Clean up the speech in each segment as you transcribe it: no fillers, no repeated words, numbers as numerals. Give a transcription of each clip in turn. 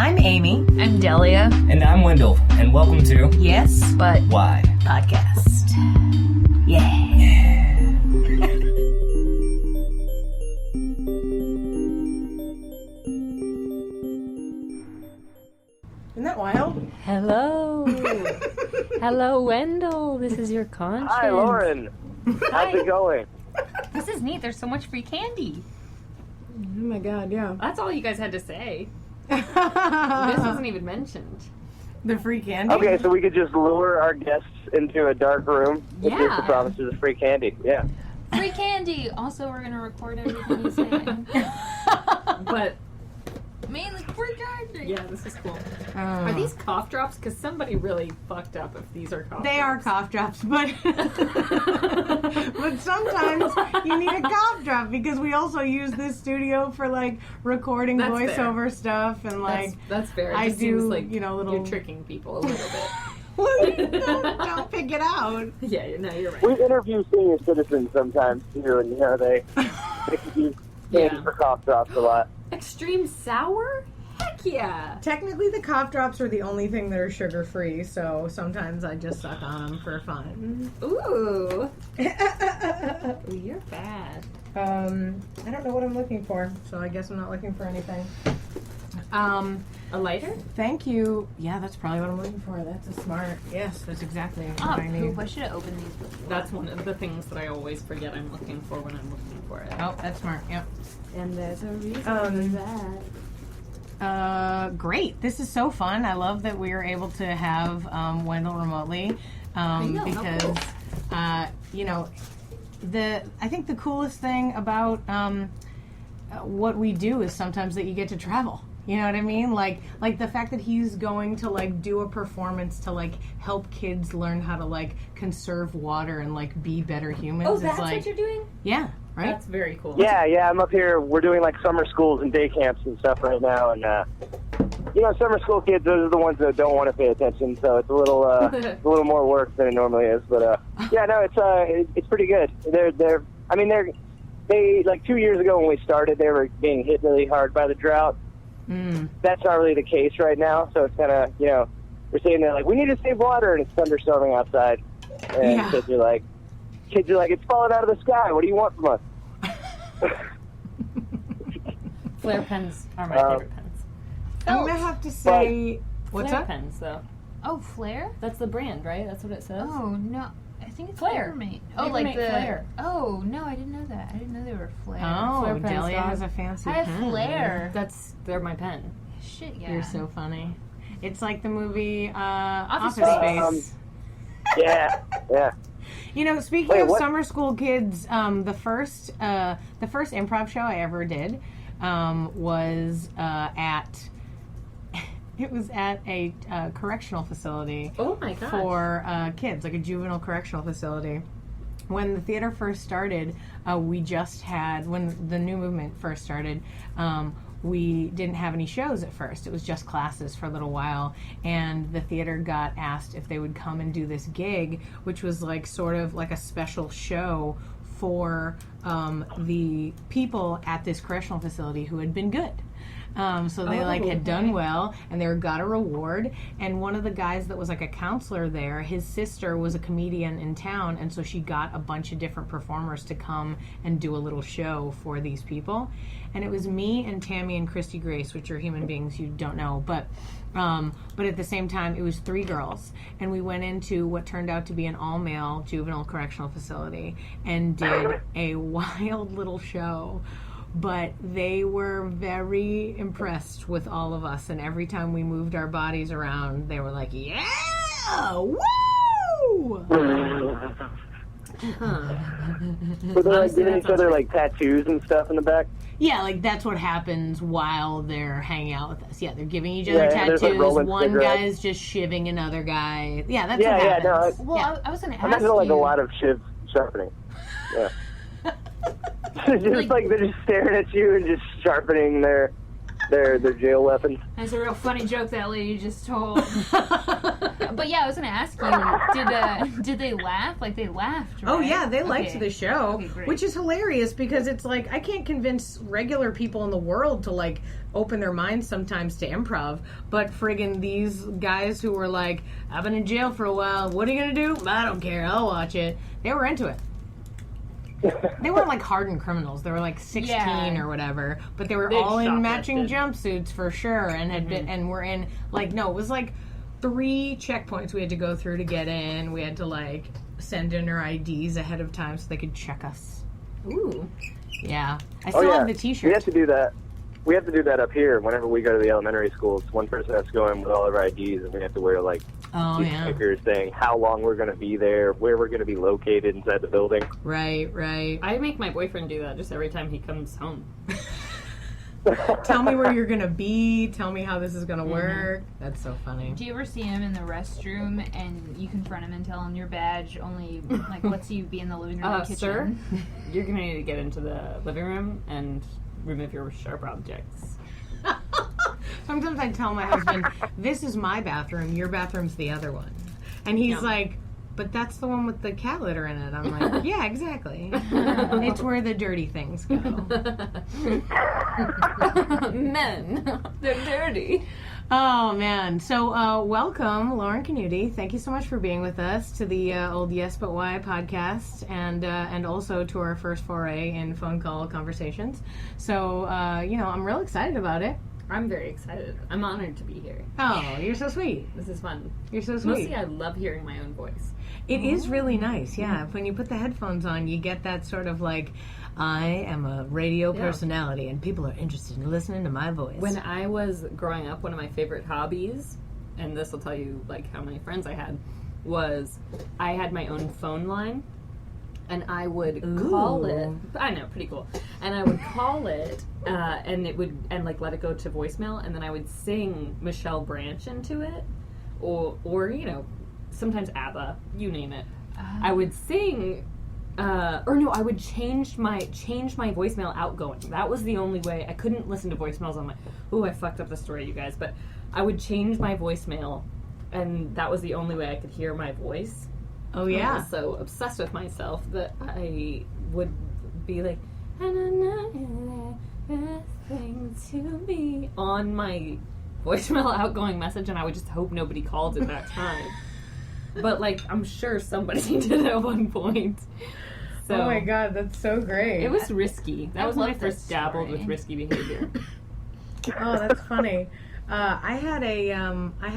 I'm Amy. I'm Delia. And I'm Wendell. And welcome to Yes, but Why Podcast. Yeah. Isn't that wild? Hello. Hello, Wendell. This is your conscience. Hi, Lauren. How's it going? This is neat. There's so much free candy. Oh my god, yeah. That's all you guys had to say. This wasn't even mentioned. The free candy? Okay, so we could just lure our guests into a dark room with Yeah. just the promises of free candy. Yeah. Free candy. Also, we're going to record everything you say. But mainly free candy. Yeah, this is cool. Are these cough drops? Because somebody really fucked up if these are cough drops. They are cough drops, but but sometimes you need a cough drop because we also use this studio for like recording That's voiceover stuff and like that's fair. It I just do, seems like little. you're tricking people a little bit. don't pick it out. Yeah, no, you're right. We interview senior citizens sometimes too, and they could use candy for cough drops a lot. Extreme sour? Heck yeah! Technically, the cough drops are the only thing that are sugar free, so sometimes I just suck on them for fun. Ooh. Ooh, you're bad. I don't know what I'm looking for, so I guess I'm not looking for anything. A lighter? Thank you. Yeah, that's probably what I'm looking for. That's a smart. Yes, that's exactly what I need. I should have opened these before. That's one of the things that I always forget I'm looking for when I'm looking for it. Oh, that's smart. Yep. And there's a reason for that. Great. This is so fun. I love that we are able to have Wendell remotely because I think the coolest thing about what we do is sometimes that you get to travel. You know what I mean? Like the fact that he's going to like do a performance to like help kids learn how to like conserve water and like be better humans. Oh, that's like, what you're doing? Yeah. Right? That's very cool. Yeah, I'm up here. We're doing like summer schools and day camps and stuff right now, and summer school kids, those are the ones that don't want to pay attention, so it's a little a little more work than it normally is. But it's pretty good. They like 2 years ago when we started, they were being hit really hard by the drought. That's not really the case right now, so it's kind of we're saying there like we need to save water, and it's thunderstorming outside, and kids are like it's falling out of the sky. What do you want from us? Flare pens are my favorite pens. I'm going to have to say... What's Flare up? pens, though. Oh, Flare? That's the brand, right? That's what it says? Oh, no. I think it's Flare. Papermate. Oh, like the... Flare. Oh, no, I didn't know that. I didn't know they were Flare. Oh, Flare pens, Delia dog. has a fancy I have pen. Flare. They're my pen. Shit, yeah. You're so funny. It's like the movie Office Space. Yeah. Speaking of what? summer school kids, the first improv show I ever did was at a correctional facility. Oh my gosh. For kids, like a juvenile correctional facility. When the theater first started, when the new movement first started, we didn't have any shows at first. It was just classes for a little while, and the theater got asked if they would come and do this gig, which was like sort of like a special show for the people at this correctional facility who had been good. So they had done well, and they got a reward. And one of the guys that was like a counselor there, his sister was a comedian in town, and so she got a bunch of different performers to come and do a little show for these people. And it was me and Tammy and Christy Grace, which are human beings you don't know, but at the same time, it was 3 girls, and we went into what turned out to be an all-male juvenile correctional facility and did a wild little show. But they were very impressed with all of us, and every time we moved our bodies around, they were like, yeah, woo! Were they like giving each other like tattoos and stuff in the back? Yeah, like that's what happens while they're hanging out with us. Yeah, they're giving each other there's, tattoos. like, One cigarettes. guy's just shivving another guy. Yeah, that's what happens. I was going to ask I imagine like you. a lot of shiv sharpening. Yeah. Just like they're just staring at you and just sharpening their their jail weapons. That's a real funny joke that lady just told. But yeah, I was gonna ask you, did they laugh? Like they laughed, right? Oh yeah, they liked the show, Okay, great. which is hilarious because it's like I can't convince regular people in the world to like open their minds sometimes to improv, but friggin' these guys who were like, I've been in jail for a while, what are you gonna do? I don't care, I'll watch it. They were into it. They weren't like hardened criminals. They were like 16 or whatever, but they were all in matching jumpsuits for sure, and had been and were in like it was like 3 checkpoints we had to go through to get in. We had to like send in our IDs ahead of time so they could check us. Ooh. Yeah, I still have the T-shirt. We have to do that. We have to do that up here whenever we go to the elementary schools. One person has to go in with all of our IDs, and we have to wear like stickers saying how long we're going to be there, where we're going to be located inside the building. Right. I make my boyfriend do that just every time he comes home. Tell me where you're going to be. Tell me how this is going to work. That's so funny. Do you ever see him in the restroom and you confront him and tell him your badge only like lets you be in the living room and kitchen? Sir, you're going to need to get into the living room and remove your sharp objects. Sometimes I tell my husband, this is my bathroom, your bathroom's the other one. And he's like, but that's the one with the cat litter in it. I'm like, yeah, exactly. It's where the dirty things go. Men, they're dirty. Oh, man. So, welcome, Lauren Knutti. Thank you so much for being with us to the old Yes But Why podcast and also to our first foray in phone call conversations. So, I'm real excited about it. I'm very excited. I'm honored to be here. Oh, you're so sweet. This is fun. You're so sweet. Mostly I love hearing my own voice. It is really nice, yeah. When you put the headphones on, you get that sort of like, I am a radio personality and people are interested in listening to my voice. When I was growing up, one of my favorite hobbies, and this will tell you like how many friends I had, was I had my own phone line. And I would call it. I know, pretty cool. And I would call it, and it would let it go to voicemail, and then I would sing Michelle Branch into it, or sometimes ABBA, you name it. I would sing, I would change my voicemail outgoing. That was the only way. I couldn't listen to voicemails on my. Ooh, I fucked up the story, you guys. But I would change my voicemail, and that was the only way I could hear my voice. Oh, yeah. I was so obsessed with myself that I would be like, thing to me on my voicemail outgoing message, and I would just hope nobody called at that time. But, I'm sure somebody did at one point. So, oh, my God, that's so great. It was risky. That was when I first dabbled with risky behavior. Oh, that's funny. I had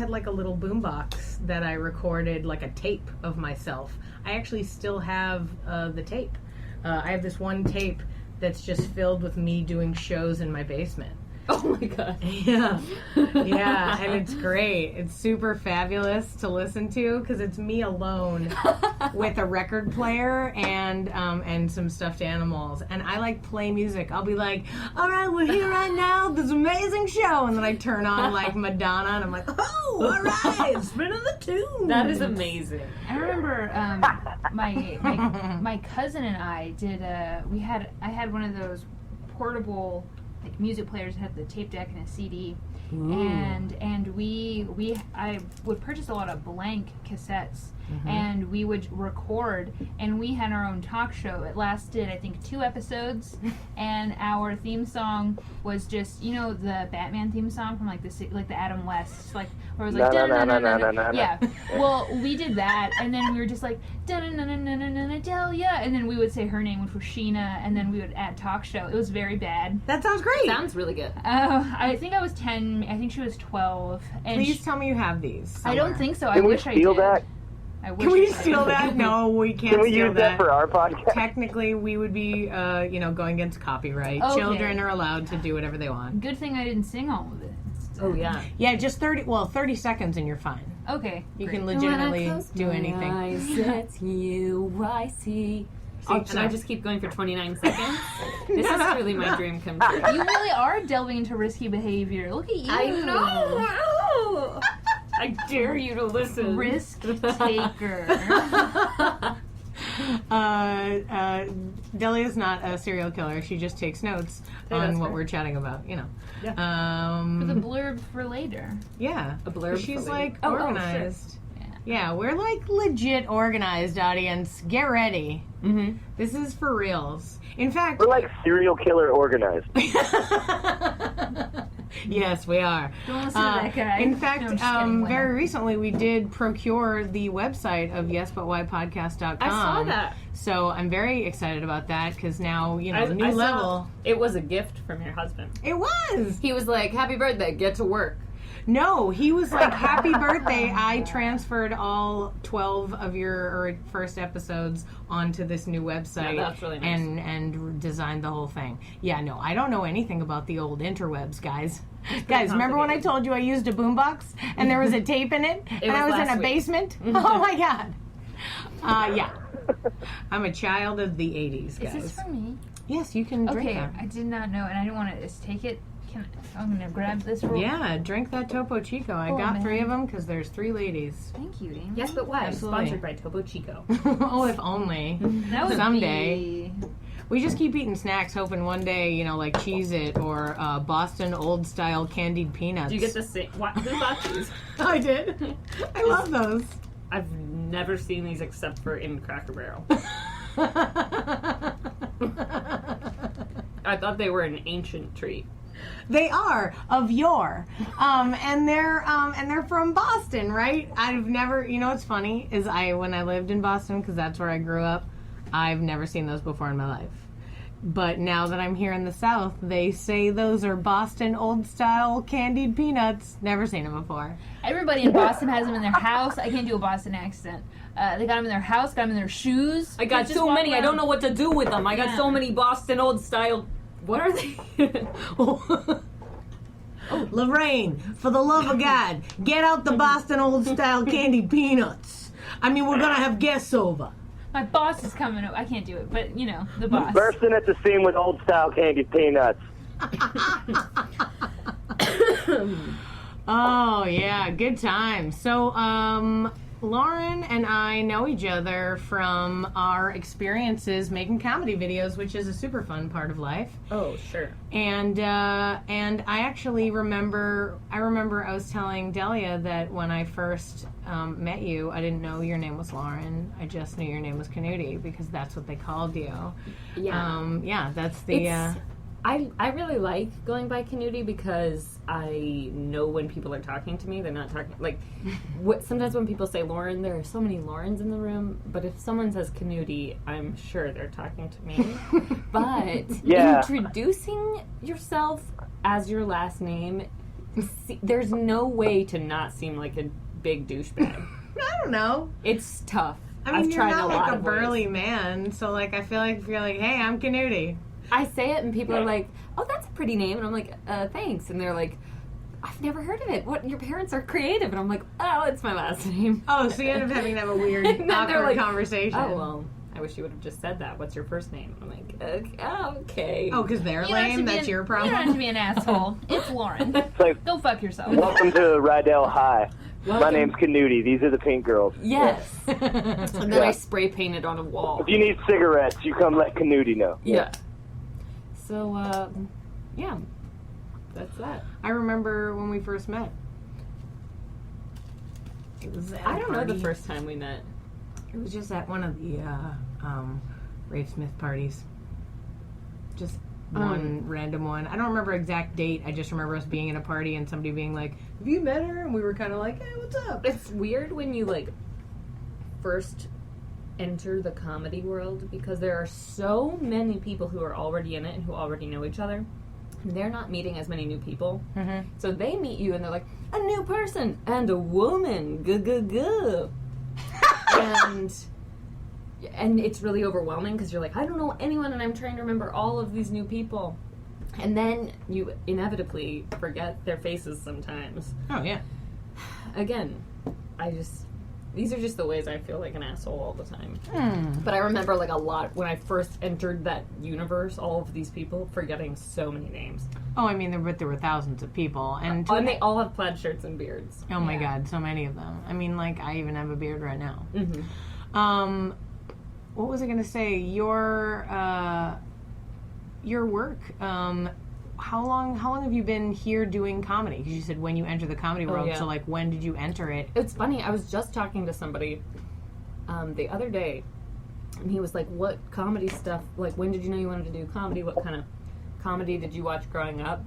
like a little boombox that I recorded like a tape of myself. I actually still have the tape. I have this one tape that's just filled with me doing shows in my basement. Oh my God. Yeah. Yeah, and it's great. It's super fabulous to listen to because it's me alone with a record player and some stuffed animals. And I play music. I'll be like, all right, we're here right now, this amazing show. And then I turn on Madonna and I'm like, oh, all right, spinning the tune. That is amazing. I remember my cousin and I did I had one of those portable music players that had the tape deck and a CD. Ooh. and I would purchase a lot of blank cassettes, and we would record, and we had our own talk show. It lasted, I think, 2 episodes, and our theme song was just, the Batman theme song from the Adam West, where it was yeah. Well, we did that, and then we were just like Delia, and then we would say her name, which was Sheena, and then we would add talk show. It was very bad. That sounds great. Sounds really good. I think I was 10. I think she was 12. And please tell me you have these somewhere. I don't think so. Can I wish I did. That? Can we steal that? No, we can't Can we steal use that for our podcast? Technically, we would be, going against copyright. Okay. Children are allowed to do whatever they want. Good thing I didn't sing all of it. Oh, yeah. Yeah, just 30 seconds and you're fine. Okay. You can legitimately do anything. It's you, I see. And I just keep going for 29 seconds. This is really my dream come true. You really are delving into risky behavior. Look at you. I know. I dare you to listen. Risk taker. Delia's not a serial killer. She just takes notes on what we're chatting about, you know. Yeah. For the blurb for later. Yeah. A blurb She's for like later. organized. Sure. Yeah, we're like legit organized, audience. Get ready. Mm-hmm. This is for reals. In fact, We're like serial killer organized. yes, we are. Don't listen to that guy. In fact, No, I'm just kidding, Wendell. very recently we did procure the website of yesbutwhypodcast.com. I saw that. So I'm very excited about that because now, you know, I new saw level. It was a gift from your husband. It was. He was like, "Happy birthday, get to work." No, he was like, happy birthday. I transferred all 12 of your first episodes onto this new website. Yeah, that's really nice. And designed the whole thing. Yeah, no, I don't know anything about the old interwebs, guys. Guys, remember when I told you I used a boombox and there was a tape in it? And I was in a basement? Oh my God. Yeah. I'm a child of the 80s, guys. Is this for me? Yes, you can drink Okay, that. I did not know, and I didn't want to just take it. I'm going to grab this roll. Yeah, drink that Topo Chico. I Oh, got man. 3 of them because there's 3 ladies. Thank you, Amy. Yes, but why? Absolutely. Sponsored by Topo Chico. Oh, if only. That would Someday. be... We just keep eating snacks, hoping one day, you know, like Cheez-It or Boston Old Style candied peanuts. Do you get the same? What? Who bought these? I did. I love those. I've never seen these except for in Cracker Barrel. I thought they were an ancient treat. They are of yore, and they're from Boston, right? I've never, you know, what's funny is when I lived in Boston because that's where I grew up. I've never seen those before in my life. But now that I'm here in the South, they say those are Boston Old Style candied peanuts. Never seen them before. Everybody in Boston has them in their house. I can't do a Boston accent. They got them in their house, got them in their shoes. I got Just so walk many. I around. don't know what to do with them. I got Yeah. so many Boston Old Style. What are they? Lorraine, for the love of God, get out the Boston Old Style candied peanuts. I mean, we're gonna have guests over. My boss is coming over. I can't do it, but you know, the boss. Bursting at the seam with old style candied peanuts. Oh yeah, good time. So, Lauren and I know each other from our experiences making comedy videos, which is a super fun part of life. Oh, sure. And I actually remember I was telling Delia that when I first met you, I didn't know your name was Lauren. I just knew your name was Canoe-Tea because that's what they called you. Yeah. Yeah, that's the. I really like going by Canoe-Tea because I know when people are talking to me, they're not talking like. Sometimes when people say Lauren, there are so many Laurens in the room. But if someone says Canoe-Tea, I'm sure they're talking to me. But Yeah. introducing yourself as your last name, there's no way to not seem like a big douchebag. I don't know. It's tough. I mean, I've you're tried not a lot like a of ways. burly man, so like I feel like if you're like, hey, I'm Canoe-Tea. I say it and people are like, "Oh, that's a pretty name," and I'm like, "Thanks," and they're like, "I've never heard of it. What? Your parents are creative?" And I'm like, "Oh, it's my last name." Oh, so you end up having to have a weird, And then they're awkward like, conversation. Oh well, I wish you would have just said that. What's your first name? I'm like, okay. Oh, because they're You don't have to lame? be That's an- your You don't have problem? to be an asshole. It's Lauren. It's like, Go fuck yourself. welcome to Rydell High. My Welcome. name's Canoe-Tea. These are the pink girls. Yes. And then Yeah. I spray painted on a wall. If you need cigarettes, you come let Canoe-Tea know. Yeah. So, yeah, that's that. I remember when we first met. It was at I a don't know the party. first time we met. It was just at one of the Rafe Smith parties. Just one random one. I don't remember exact date. I just remember us being in a party and somebody being like, "Have you met her?" And we were kind of like, "Hey, what's up?" It's weird when you like first enter the comedy world because there are so many people who are already in it and who already know each other. They're not meeting as many new people. Mm-hmm. So they meet you and they're like, a new person and a woman. Go. And it's really overwhelming because you're like, I don't know anyone and I'm trying to remember all of these new people. And then you inevitably forget their faces sometimes. Oh yeah. Again, these are just the ways I feel like an asshole all the time. Hmm. But I remember like a lot when I first entered that universe, all of these people forgetting so many names. Oh, I mean, there were thousands of people, and And they all have plaid shirts and beards. oh my god, so many of them. I mean, like I even have a beard right now. Mm-hmm. what was I going to say? Your work. How long have you been here doing comedy? Because you said when you enter the comedy world. Yeah. So like, when did you enter it? It's funny. I was just talking to somebody the other day, and he was like, "What comedy stuff? Like, when did you know you wanted to do comedy? What kind of comedy did you watch growing up?"